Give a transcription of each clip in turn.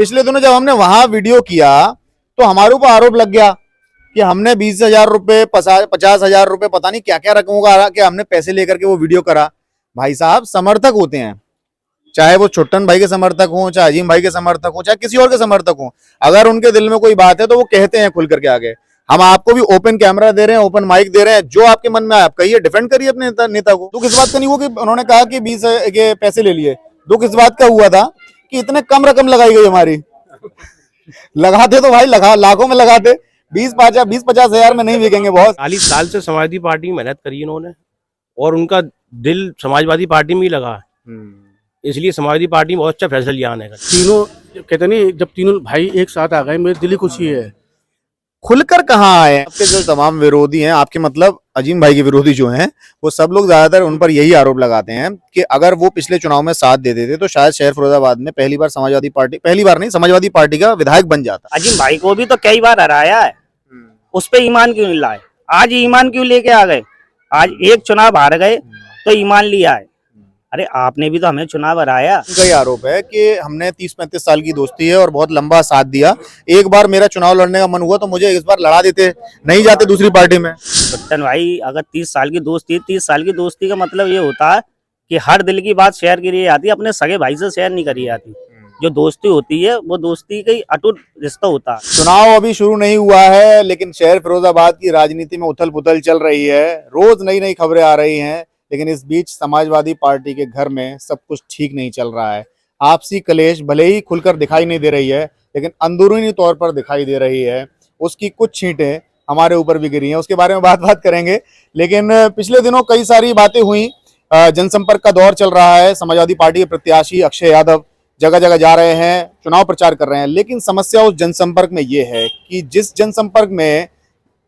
पिछले दिनों जब हमने वहां वीडियो किया तो हमारे ऊपर आरोप लग गया कि हमने 20,000 रुपए 50,000 रुपए पता नहीं क्या क्या रकमों का कि हमने पैसे लेकर के वो वीडियो करा। भाई साहब समर्थक होते हैं, चाहे वो छोटन भाई के समर्थक हों, चाहे अजीम भाई के समर्थक हों, चाहे किसी और के समर्थक हों, अगर उनके दिल में कोई बात है तो वो कहते हैं खुल करके आगे। हम आपको भी ओपन कैमरा दे रहे हैं, ओपन माइक दे रहे हैं, जो आपके मन में आप कहिए, डिफेंड करिए अपने नेता को। दुख इस बात का नहीं हुआ कि उन्होंने कहा कि 20 के पैसे ले लिए, दुख इस बात का हुआ था कि इतने कम रकम लगाई गई हमारी। लगाते तो भाई लाखों में लगाते, 20-50 हजार में नहीं बिकेंगे बहुत। 40 साल से समाजवादी पार्टी में मेहनत करी इन्होंने और उनका दिल समाजवादी पार्टी में ही लगा है, इसलिए समाजवादी पार्टी में बहुत अच्छा फैसला लिया आने का। तीनों कहते नहीं, जब तीनों भाई एक साथ आ गए मेरी दिली खुशी है। खुलकर कहाँ आए आपके जो तमाम विरोधी हैं, आपके मतलब अजीम भाई के विरोधी जो हैं, वो सब लोग ज्यादातर उन पर यही आरोप लगाते हैं कि अगर वो पिछले चुनाव में साथ दे देते तो शायद शहर फिरोजाबाद में पहली बार समाजवादी पार्टी का विधायक बन जाता। अजीम भाई को भी तो कई बार हराया है, उस पे ईमान क्यों नहीं लाए? आज ईमान क्यों लेके आ गए? आज एक चुनाव हार गए तो ईमान लिया है। अरे आपने भी तो हमें चुनाव हराया। उनका ये आरोप है कि हमने 30-35 साल की दोस्ती है और बहुत लंबा साथ दिया, एक बार मेरा चुनाव लड़ने का मन हुआ तो मुझे इस बार लड़ा देते, नहीं जाते दूसरी पार्टी में। छोटन भाई अगर 30 साल की दोस्ती, 30 साल की दोस्ती का मतलब ये होता है कि हर दिल की बात शेयर करी जाती है, अपने सगे भाई से शेयर नहीं करी जाती। जो दोस्ती होती है वो दोस्ती का अटूट रिश्ता होता है। चुनाव अभी शुरू नहीं हुआ है लेकिन शहर फिरोजाबाद की राजनीति में उथल पुथल चल रही है, रोज नई नई खबरें आ रही हैं, लेकिन इस बीच समाजवादी पार्टी के घर में सब कुछ ठीक नहीं चल रहा है। आपसी कलेश भले ही खुलकर दिखाई नहीं दे रही है लेकिन अंदरूनी तौर पर दिखाई दे रही है, उसकी कुछ छींटें हमारे ऊपर भी गिरी हैं, उसके बारे में बात करेंगे। लेकिन पिछले दिनों कई सारी बातें हुई, जनसंपर्क का दौर चल रहा है, समाजवादी पार्टी के प्रत्याशी अक्षय यादव जगह जगह जा रहे हैं, चुनाव प्रचार कर रहे हैं, लेकिन समस्या उस जनसंपर्क में ये है कि जिस जनसंपर्क में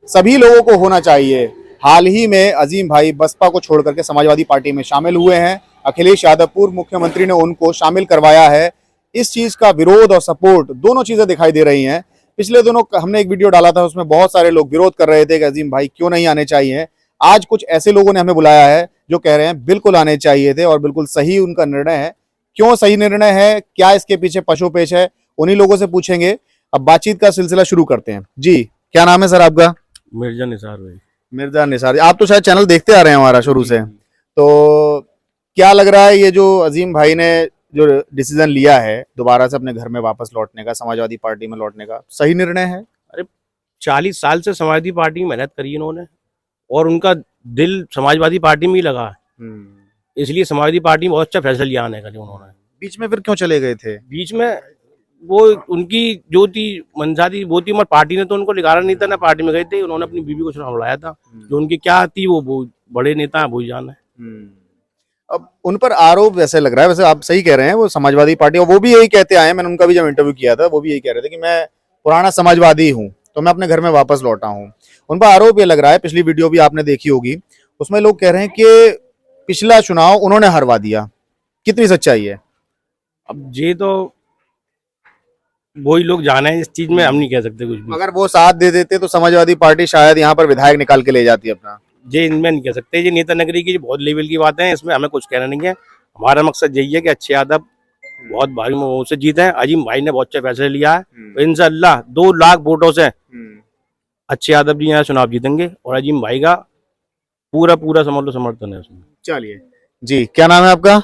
सभी लोगों को होना चाहिए, हाल ही में अजीम भाई बसपा को छोड़ करके समाजवादी पार्टी में शामिल हुए हैं। अखिलेश यादव पूर्व मुख्यमंत्री ने उनको शामिल करवाया है। इस चीज का विरोध और सपोर्ट दोनों चीजें दिखाई दे रही हैं। पिछले दिनों हमने एक वीडियो डाला था, उसमें बहुत सारे लोग विरोध कर रहे थे कि अजीम भाई क्यों नहीं आने चाहिए। आज कुछ ऐसे लोगों ने हमें बुलाया है जो कह रहे हैं बिल्कुल आने चाहिए थे और बिल्कुल सही उनका निर्णय है। क्यों सही निर्णय है, क्या इसके पीछे पशुपेश है, उन्हीं लोगों से पूछेंगे। अब बातचीत का सिलसिला शुरू करते हैं। जी क्या नाम है सर आपका? मिर्जा निसार भाई। मिर्जा निसार, आप तो शायद चैनल देखते आ रहे हैं हमारा शुरू से, तो क्या लग रहा है ये जो अजीम भाई ने जो डिसीजन लिया है दोबारा से अपने घर में वापस लौटने का, समाजवादी पार्टी में लौटने का, सही निर्णय है? अरे 40 साल से समाजवादी पार्टी में मेहनत करी इन्होंने और उनका दिल समाजवादी पार्टी में ही लगा है, इसलिए समाजवादी पार्टी में बहुत अच्छा फैसला लिया आने का। जो उन्होंने बीच में फिर क्यों चले गए थे? बीच में वो उनकी जो थी मंशा थी वो थी, मगर पार्टी ने तो उनको निकाला नहीं था ना, पार्टी में गए थे, उन्होंने अपनी बीवी को चुनाव लड़ाया था। जो उनकी क्या थी वो बड़े नेता है, वही जान है। अब उन पर आरोप वैसे लग रहा है, वैसे आप सही कह रहे हैं, वो समाजवादी पार्टी, और वो भी यही कहते आए हैं, मैंने उनका भी जब इंटरव्यू किया था वो भी यही कह रहे थे कि मैं पुराना समाजवादी हूँ तो मैं अपने घर में वापस लौटा हूँ। उन पर आरोप ये लग रहा है, पिछली वीडियो भी आपने देखी होगी, उसमें लोग कह रहे हैं कि पिछला चुनाव उन्होंने हरवा दिया। कितनी सच्चाई है? अब ये तो वही लोग जाने हैं, इस चीज में हम नहीं कह सकते कुछ भी। अगर वो साथ दे देते तो समाजवादी पार्टी शायद यहाँ पर विधायक निकाल के ले जाती अपना। ये इनमें नहीं कह सकते, ये नेता नगरी की बहुत लेवल की बातें हैं, इसमें हमें कुछ कहना नहीं है। हमारा मकसद यही है कि अच्छे यादव बहुत भारी मत से जीते हैं। अजीम भाई ने बहुत अच्छा फैसला लिया है, इंशाअल्लाह 2 लाख वोटों से अच्छे यादव जी यहाँ चुनाव जीतेंगे और अजीम भाई का पूरा समर्थन है उसमें। चलिए जी, क्या नाम है आपका?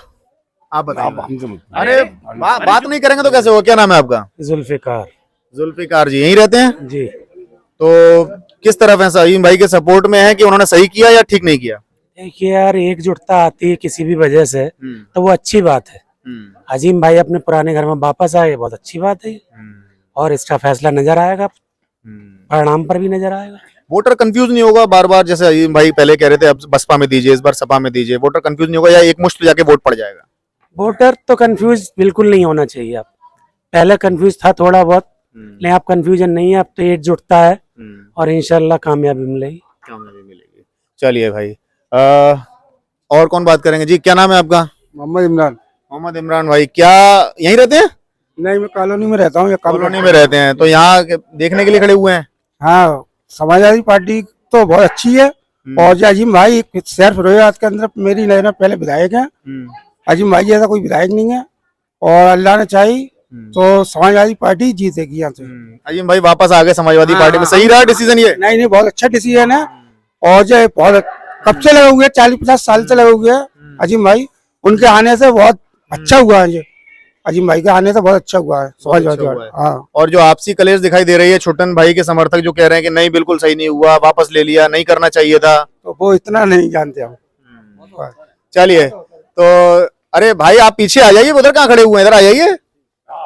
आप बताइए। अरे बात नहीं करेंगे तो कैसे हो? क्या नाम है आपका? जुल्फिकार। जुल्फिकार जी यहीं रहते हैं जी। तो किस तरफ है? अजीम भाई के सपोर्ट में है कि उन्होंने सही किया या ठीक नहीं किया? देखिए यार, एकजुटता आती है किसी भी वजह से तो वो अच्छी बात है। अजीम भाई अपने पुराने घर में वापस आए, बहुत अच्छी बात है और इसका फैसला नजर आएगा, परिणाम पर भी नजर आएगा। वोटर कंफ्यूज नहीं होगा बार बार, जैसे अजीम भाई पहले कह रहे थे अब बसपा में दीजिए, इस बार सपा में दीजिए, वोटर कंफ्यूज नहीं होगा या एक मुश्त जाके वोट पड़ जाएगा? वोटर तो कंफ्यूज बिल्कुल नहीं होना चाहिए। अब पहले कंफ्यूज था थोड़ा बहुत, लेकिन अब कंफ्यूजन नहीं है, अब तो एकजुटता है और इंशाल्लाह कामयाबी मिलेगी। चलिए भाई, और कौन बात करेंगे? जी क्या नाम है आपका? मोहम्मद इमरान। मोहम्मद इमरान भाई, क्या यहीं रहते हैं? नहीं, मैं कॉलोनी में रहता हूँ। कॉलोनी में रहते हैं, तो यहाँ देखने के लिए खड़े हुए हैं? हाँ, समाजवादी पार्टी तो बहुत अच्छी है और जो अजीम भाई शहर फिरोजाबाद के अंदर मेरी नजर में पहले विधायक है। अजीम भाई जैसा कोई विधायक नहीं है और अल्लाह ने चाही तो समाजवादी पार्टी जीतेगी यहाँ से। अजीम भाई वापस आ गए समाजवादी पार्टी में, सही रहा डिसीजन ये? नहीं नहीं, बहुत अच्छा डिसीजन है। और जो बहुत कब से लगे हुए हैं, 40-50 साल से लगे हुए हैं अजीम भाई। उनके आने से बहुत अच्छा हुआ है, अजीम भाई के आने से बहुत अच्छा हुआ है समाजवादी पार्टी। हाँ, और जो आपसी कलेश दिखाई दे रही है, छोटन भाई के समर्थक जो कह रहे हैं कि नहीं बिल्कुल सही नहीं हुआ, वापस ले लिया, नहीं करना चाहिए था, तो वो इतना नहीं जानते हम। चलिए तो अरे भाई आप पीछे आ जाइए, उधर कहाँ खड़े हुए हैं, इधर आ जाइए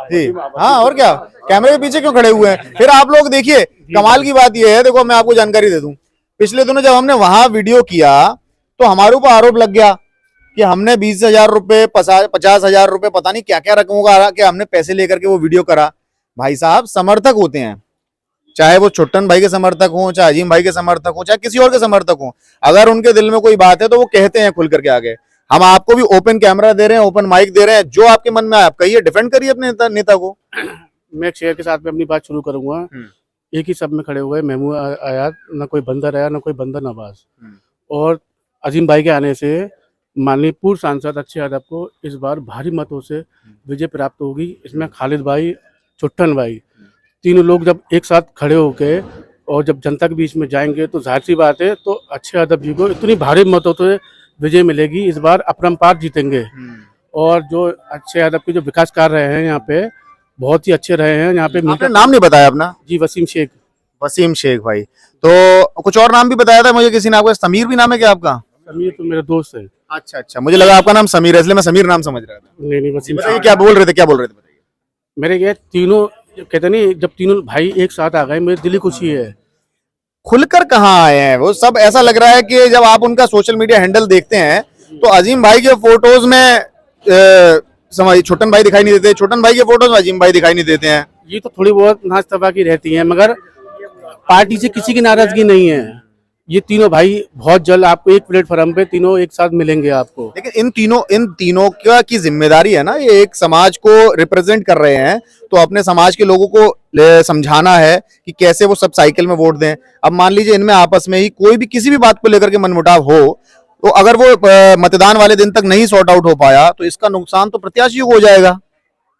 जी। हाँ और क्या, कैमरे के पीछे क्यों खड़े हुए हैं? फिर आप लोग देखिए, कमाल की बात यह है, देखो मैं आपको जानकारी दे दूं, पिछले दिनों जब हमने वहां वीडियो किया तो हमारे ऊपर आरोप लग गया कि हमने 20,000 रुपए 50,000 रुपए पता नहीं क्या क्या रकमों का कि हमने पैसे लेकर के वो वीडियो करा। भाई साहब समर्थक होते हैं, चाहे वो छोटन भाई के समर्थक हो, चाहे अजीम भाई के समर्थक हो, चाहे किसी और के समर्थक हो, अगर उनके दिल में कोई बात है तो वो कहते हैं खुल करके आगे। हम आपको भी ओपन कैमरा दे रहे हैं, ओपन माइक दे रहे हैं, जो आपके मन में आए आप कहिए, डिफेंड करिए अपने नेता को। मैं एक शेर के साथ में अपनी बात शुरू करूंगा। एक ही सब में खड़े हुए महमूद आयात, ना कोई बंदर आया ना कोई बंदर नवाज। और अजीम भाई के आने से माननीय पूर्व सांसद अच्छे यादव को इस बार भारी मतों से विजय प्राप्त होगी। इसमें खालिद भाई, छुट्टन भाई, तीनों लोग जब एक साथ खड़े होके और जब जनता के बीच में जाएंगे तो जाहिर सी बात है तो अच्छे यादव जी को इतनी भारी मतों से विजय मिलेगी। इस बार अपरंपार जीतेंगे। और जो अच्छे यादव के जो विकास कार्य रहे हैं यहाँ पे बहुत ही अच्छे रहे हैं। यहाँ पे आपने नाम नहीं बताया अपना? जी, वसीम शेख। वसीम शेख भाई, तो कुछ और नाम भी बताया था मुझे किसी ने, आपका समीर भी नाम है क्या आपका? समीर तो मेरा दोस्त है। अच्छा अच्छा, मुझे लगा आपका नाम समीर है, इसलिए मैं समीर नाम समझ रहा था। नहीं, वसीम। बताइए क्या बोल रहे थे, क्या बोल रहे थे बताइए। मेरे ये तीनों कहते नहीं, जब तीनों भाई एक साथ आ गए मेरी दिली खुशी है। खुलकर कहाँ आए हैं वो सब? ऐसा लग रहा है कि जब आप उनका सोशल मीडिया हैंडल देखते हैं तो अजीम भाई के फोटोज में छोटन भाई दिखाई नहीं देते, छोटन भाई के फोटोज में अजीम भाई दिखाई नहीं देते हैं। ये तो थोड़ी बहुत नाचतबा की रहती है, मगर पार्टी से किसी की नाराजगी नहीं है। ये तीनों भाई बहुत जल्द आपको एक प्लेटफॉर्म पे तीनों एक साथ मिलेंगे आपको। लेकिन इन तीनों का की जिम्मेदारी है ना, ये एक समाज को रिप्रेजेंट कर रहे हैं, तो अपने समाज के लोगों को समझाना है कि कैसे वो सब साइकिल में वोट दें। अब मान लीजिए इनमें आपस में ही कोई भी किसी भी बात को लेकर के मनमुटाव हो, तो अगर वो मतदान वाले दिन तक नहीं सॉर्ट आउट हो पाया तो इसका नुकसान तो प्रत्याशियों को हो जाएगा।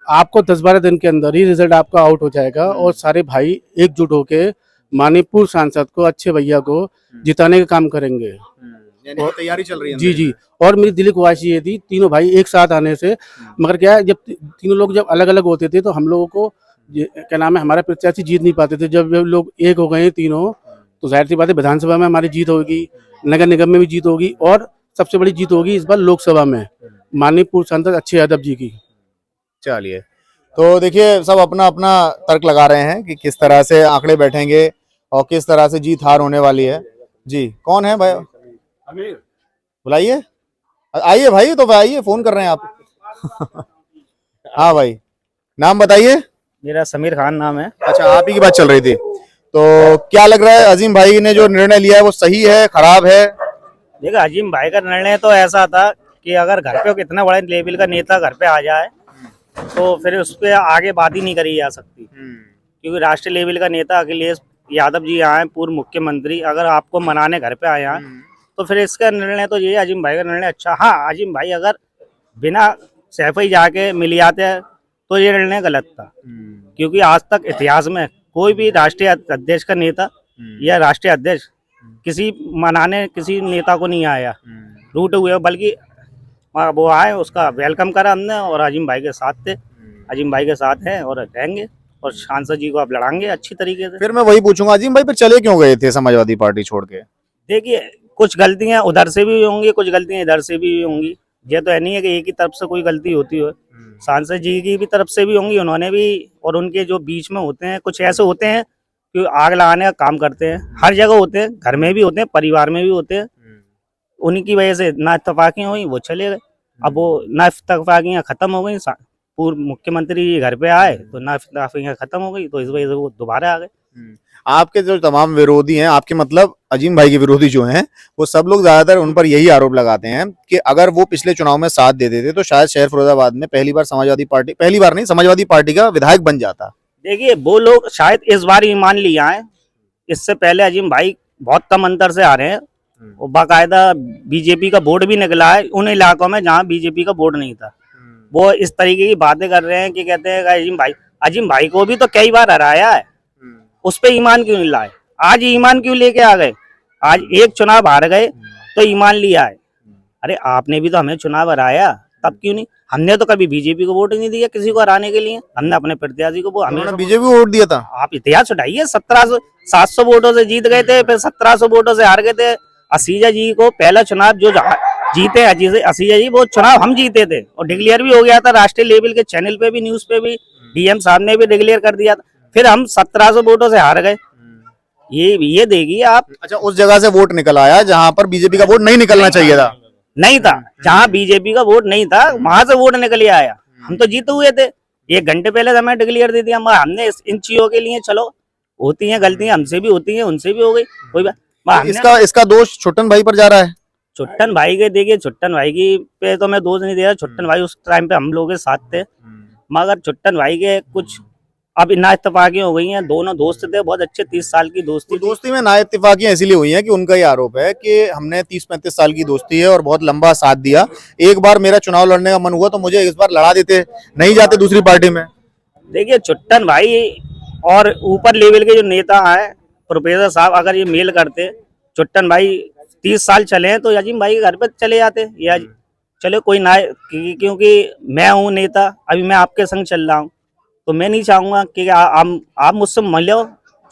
आपको 10-12 दिन के अंदर ही रिजल्ट आपका आउट हो जाएगा और सारे भाई एकजुट होके माननीय पूर्व सांसद को, अच्छे भैया को जिताने का काम करेंगे। यानी तैयारी चल रही है। जी जी। और मेरी दिली ख्वाहिश ये थी तीनों भाई एक साथ आने से, मगर क्या है, जब तीनों लोग जब अलग अलग होते थे तो हम लोगों को क्या नाम है, हमारा प्रत्याशी जीत नहीं पाते थे। जब लोग एक हो गए तीनों तो जाहिर सी बात है विधानसभा में हमारी जीत होगी, नगर निगम में भी जीत होगी और सबसे बड़ी जीत होगी इस बार लोकसभा में माननीय पूर्व सांसद अच्छे यादव जी की। चलिए तो देखिए, सब अपना अपना तर्क लगा रहे हैं कि किस तरह से आंकड़े बैठेंगे और किस तरह से जीत हार होने वाली है। जी, कौन है भाई? बुलाइए, आइए भाई, तो आइए, फोन कर रहे हैं आप। हाँ भाई, नाम बताइए। मेरा समीर खान नाम है। अच्छा, आप ही की बात चल रही थी, तो क्या लग रहा है अजीम भाई ने जो निर्णय लिया है वो सही है, खराब है? देखो, अजीम भाई का निर्णय तो ऐसा था कि अगर घर पे कितना बड़े लेवल का नेता घर पे आ जाए तो फिर उस पर आगे बात ही नहीं करी जा सकती, क्योंकि राष्ट्रीय लेवल का नेता अखिलेश यादव जी आए, पूर्व मुख्यमंत्री, अगर आपको मनाने घर पे आए तो फिर इसका निर्णय तो ये अजीम भाई का निर्णय अच्छा। हाँ, अजीम भाई अगर बिना सैफई जाके मिल जाते तो ये निर्णय गलत था, क्योंकि आज तक इतिहास में कोई भी राष्ट्रीय अध्यक्ष का नेता या राष्ट्रीय अध्यक्ष किसी मनाने किसी नेता को नहीं आया रूट हुए, बल्कि वो आए, उसका वेलकम करा हमने और अजीम भाई के साथ थे, अजीम भाई के साथ हैं और रहेंगे और सांसद जी को आप लड़ाएंगे अच्छी तरीके से। फिर मैं वही पूछूंगा, अजीम भाई फिर चले क्यों गए थे समाजवादी पार्टी छोड़ के? देखिए, कुछ गलतियां उधर से भी होंगी, कुछ गलतियां इधर से भी होंगी। ये तो है नहीं है कि एक ही तरफ से कोई गलती होती हो, सांसद जी की भी तरफ से भी होंगी, उन्होंने भी, और उनके जो बीच में होते हैं कुछ ऐसे होते हैं कि आग लगाने का काम करते हैं, हर जगह होते हैं, घर में भी होते हैं, परिवार में भी होते हैं। उन्हीं की वजह से ना इत्तफाकियां हुई, वो चले गए। अब वो ना इत्तफाकियां खत्म हो गई, पूर्व मुख्यमंत्री जी घर पे आए तो ना इत्तफाकियां खत्म हो गई, तो इस वजह से वो दोबारा आ गए। आपके जो तमाम विरोधी हैं, आपके मतलब अजीम भाई के विरोधी जो हैं, वो सब लोग ज्यादातर उन पर यही आरोप लगाते हैं कि अगर वो पिछले चुनाव में साथ दे देते तो शायद शहर फिरोजाबाद में पहली बार समाजवादी पार्टी का विधायक बन जाता। देखिए, वो लोग शायद इस बार ही मान लिया है, इससे पहले अजीम भाई बहुत कम अंतर से आ रहे हैं और बाकायदा बीजेपी का बोर्ड भी निकला है उन इलाकों में जहाँ बीजेपी का बोर्ड नहीं था, वो इस तरीके की बातें कर रहे हैं कि कहते हैं कि अजीम भाई को भी तो कई बार हराया है, उस पे ईमान क्यों नहीं लाए? आज ईमान क्यों लेके आ गए? आज एक चुनाव हार गए तो ईमान लिया है। अरे आपने भी तो हमें चुनाव हराया, तब क्यों नहीं? हमने तो कभी बीजेपी को वोट नहीं दिया किसी को हराने के लिए, हमने अपने प्रत्याशी को उन्होंने बीजेपी को वोट दिया था। आप इतिहास उठाइए, 700 वोटों से जीत गए थे, फिर 1700 वोटों से हार गए थे। असीजा जी को पहला चुनाव जो जीते असीजा जी, वो चुनाव हम जीते थे और डिक्लेयर भी हो गया था राष्ट्रीय लेवल के चैनल पे भी, न्यूज पे भी, डीएम साहब ने भी डिक्लेयर कर दिया था। फिर हम 1700 वोटों से हार गए। ये देखिए आप। अच्छा, उस जगह से वोट निकल आया जहां पर बीजेपी का वोट नहीं निकलना चाहिए था। नहीं था, जहां बीजेपी का वोट नहीं था वहां से वोट निकल आया। हम तो जीते हुए थे, 1 घंटे पहले हमें डिक्लेयर दे दिया। हमने इन चीजों के लिए, चलो होती हैं गलतियां, हमसे भी होती हैं, उनसे भी हो गई, कोई बात। इसका दोष छुट्टन भाई पर जा रहा है। छुट्टन भाई के, देखिए छुट्टन भाई की पे तो मैं दोष नहीं दे रहा। छुट्टन भाई उस टाइम पे हम लोगों के साथ थे, मगर छुट्टन भाई के कुछ अब ना इत्तेफाकियां हो गई हैं। दोनों दोस्त थे, बहुत अच्छे, 30 साल की दोस्ती। दोस्ती में ना इत्तेफाकियां इसीलिए हुई हैं कि उनका ये आरोप है कि हमने 30-35 साल की दोस्ती है और बहुत लंबा साथ दिया। एक बार मेरा चुनाव लड़ने का मन हुआ तो मुझे इस बार लड़ा देते, नहीं जाते दूसरी पार्टी में। देखिए छुट्टन भाई और ऊपर लेवल के जो नेता हैं, प्रोफेसर साहब, अगर ये मेल करते, छुट्टन भाई 30 साल चले हैं तो अजीम भाई के घर पे चले जाते, या चलो कोई ना, क्योंकि मैं हूँ नेता, अभी मैं आपके संग चल रहा हूँ, तो मैं नहीं चाहूंगा कि आप मुझसे मिलो,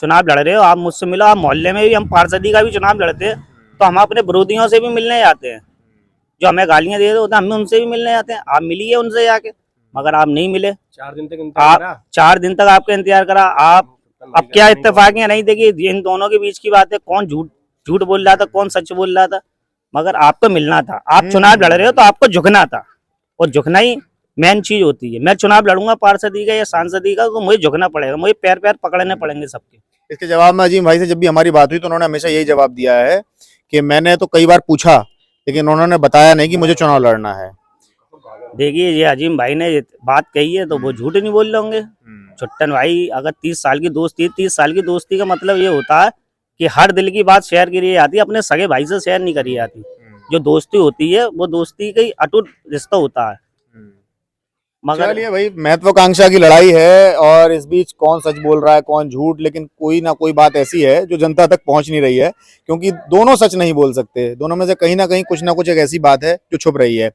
चुनाव लड़ रहे हो, आप मुझसे मिलो। आप मोहल्ले में भी, हम पार्षदी का भी चुनाव लड़ते हैं तो हम अपने विरोधियों से भी मिलने जाते हैं, जो हमें गालियां दे रहे होते हैं, हम उनसे भी मिलने जाते हैं। आप मिलिए उनसे जाके, मगर आप नहीं मिले। 4 दिन तक इंतजार करा। 4 दिन तक आपका इंतजार करा। आप अब क्या इत्तेफाकियां नहीं, देखिए इन दोनों के बीच की बात है, कौन झूठ बोल रहा था, कौन सच बोल रहा था, मगर आपको मिलना था। आप चुनाव लड़ रहे हो तो आपको झुकना था, और झुकना ही मेन चीज होती है। मैं चुनाव लड़ूंगा पार्षदी का या सांसदी का, तो मुझे झुकना पड़ेगा, मुझे पैर पकड़ने पड़ेंगे सबके। इसके जवाब में अजीम भाई से जब भी हमारी बात हुई तो उन्होंने हमेशा यही जवाब दिया है कि मैंने तो कई बार पूछा, लेकिन उन्होंने बताया नहीं कि मुझे चुनाव लड़ना है। देखिए ये अजीम भाई ने ये बात कही है तो वो झूठ नहीं बोल रहे होंगे। छुट्टन भाई अगर 30 साल की दोस्ती, 30 साल की दोस्ती का मतलब ये होता है कि हर दिल की बात शेयर करी जाती है, अपने सगे भाई से शेयर नहीं करी जाती। जो दोस्ती होती है वो दोस्ती का अटूट रिश्ता होता है। मगर चलिए भाई, महत्वाकांक्षा की लड़ाई है और इस बीच कौन सच बोल रहा है कौन झूठ, लेकिन कोई ना कोई बात ऐसी है जो जनता तक पहुंच नहीं रही है, क्योंकि दोनों सच नहीं बोल सकते। दोनों में से कहीं ना कहीं कुछ ना कुछ एक ऐसी बात है जो छुप रही है।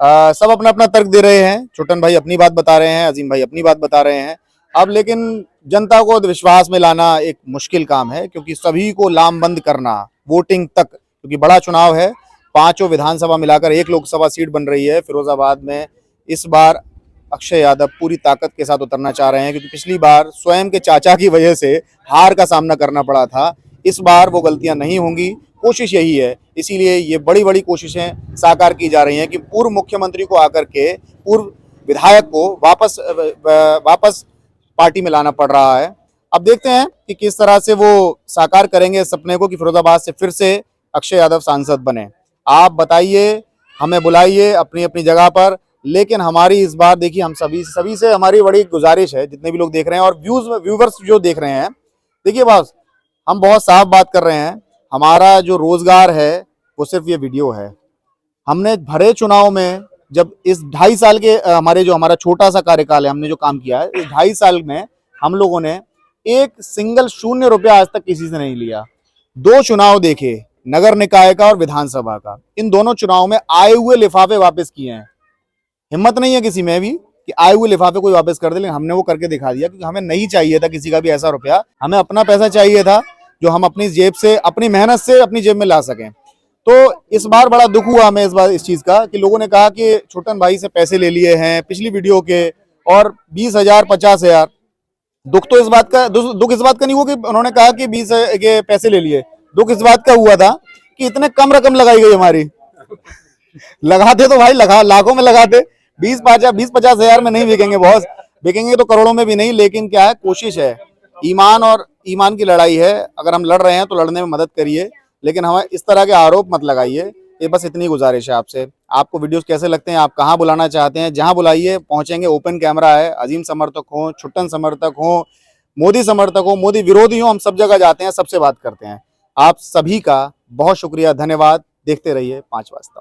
सब अपना अपना तर्क दे रहे हैं। छुट्टन भाई अपनी बात बता रहे हैं, अजीम भाई अपनी बात बता रहे हैं। अब लेकिन जनता को विश्वास में लाना एक मुश्किल काम है, क्योंकि सभी को लामबंद करना वोटिंग तक, क्योंकि बड़ा चुनाव है, 5 विधानसभा मिलाकर 1 लोकसभा सीट बन रही है फिरोजाबाद में। इस बार अक्षय यादव पूरी ताकत के साथ उतरना चाह रहे हैं, क्योंकि पिछली बार स्वयं के चाचा की वजह से हार का सामना करना पड़ा था। इस बार वो गलतियां नहीं होंगी, कोशिश यही है। इसीलिए ये बड़ी बड़ी कोशिशें साकार की जा रही हैं कि पूर्व मुख्यमंत्री को आकर के पूर्व विधायक को वापस पार्टी में लाना पड़ रहा है। अब देखते हैं कि किस तरह से वो साकार करेंगे इस सपने को कि फिरोजाबाद से फिर से अक्षय यादव सांसद बने। आप बताइए, हमें बुलाइए अपनी अपनी जगह पर, लेकिन हमारी इस बार देखिए, हम सभी से हमारी बड़ी गुजारिश है, जितने भी लोग देख रहे हैं और व्यूवर्स जो देख रहे हैं, देखिए बस हम बहुत साफ बात कर रहे हैं। हमारा जो रोजगार है वो सिर्फ ये वीडियो है। हमने भरे चुनाव में, जब इस 2.5 साल के हमारा छोटा सा कार्यकाल है, हमने जो काम किया है इस 2.5 साल में हम लोगों ने एक सिंगल 0 रुपया आज तक किसी से नहीं लिया। 2 चुनाव देखे, नगर निकाय का और विधानसभा का। इन दोनों चुनाव में आए हुए लिफाफे वापस किए हैं। हिम्मत नहीं है किसी में भी कि आए हुए लिफाफे कोई वापस कर दे, लेकिन हमने वो करके दिखा दिया, क्योंकि हमें नहीं चाहिए था किसी का भी ऐसा रुपया। हमें अपना पैसा चाहिए था जो हम अपनी जेब से, अपनी मेहनत से अपनी जेब में ला सकें। तो इस बार बड़ा दुख हुआ हमें इस चीज का कि लोगों ने कहा कि छुट्टन भाई से पैसे ले लिए हैं पिछली वीडियो के, और 20,000 50,000। दुख इस बात का नहीं हुआ कि उन्होंने कहा कि 20 के पैसे ले लिए। दुख इस बात का हुआ था कि इतने कम रकम लगाई गई हमारी। लगाते तो भाई लाखों में लगाते, 20-50 हजार में नहीं बिकेंगे बॉस, बिकेंगे तो करोड़ों में भी नहीं। लेकिन क्या है, कोशिश है, ईमान और ईमान की लड़ाई है। अगर हम लड़ रहे हैं तो लड़ने में मदद करिए, लेकिन हमें इस तरह के आरोप मत लगाइए। ये बस इतनी गुजारिश है आपसे। आपको वीडियोस कैसे लगते हैं, आप कहाँ बुलाना चाहते हैं, जहाँ बुलाइए पहुंचेंगे। ओपन कैमरा है। अजीम समर्थक हो, छुट्टन समर्थक हो, मोदी समर्थक हो, मोदी विरोधी हो, हम सब जगह जाते हैं, सबसे बात करते हैं। आप सभी का बहुत शुक्रिया, धन्यवाद। देखते रहिए 5 वास्तव।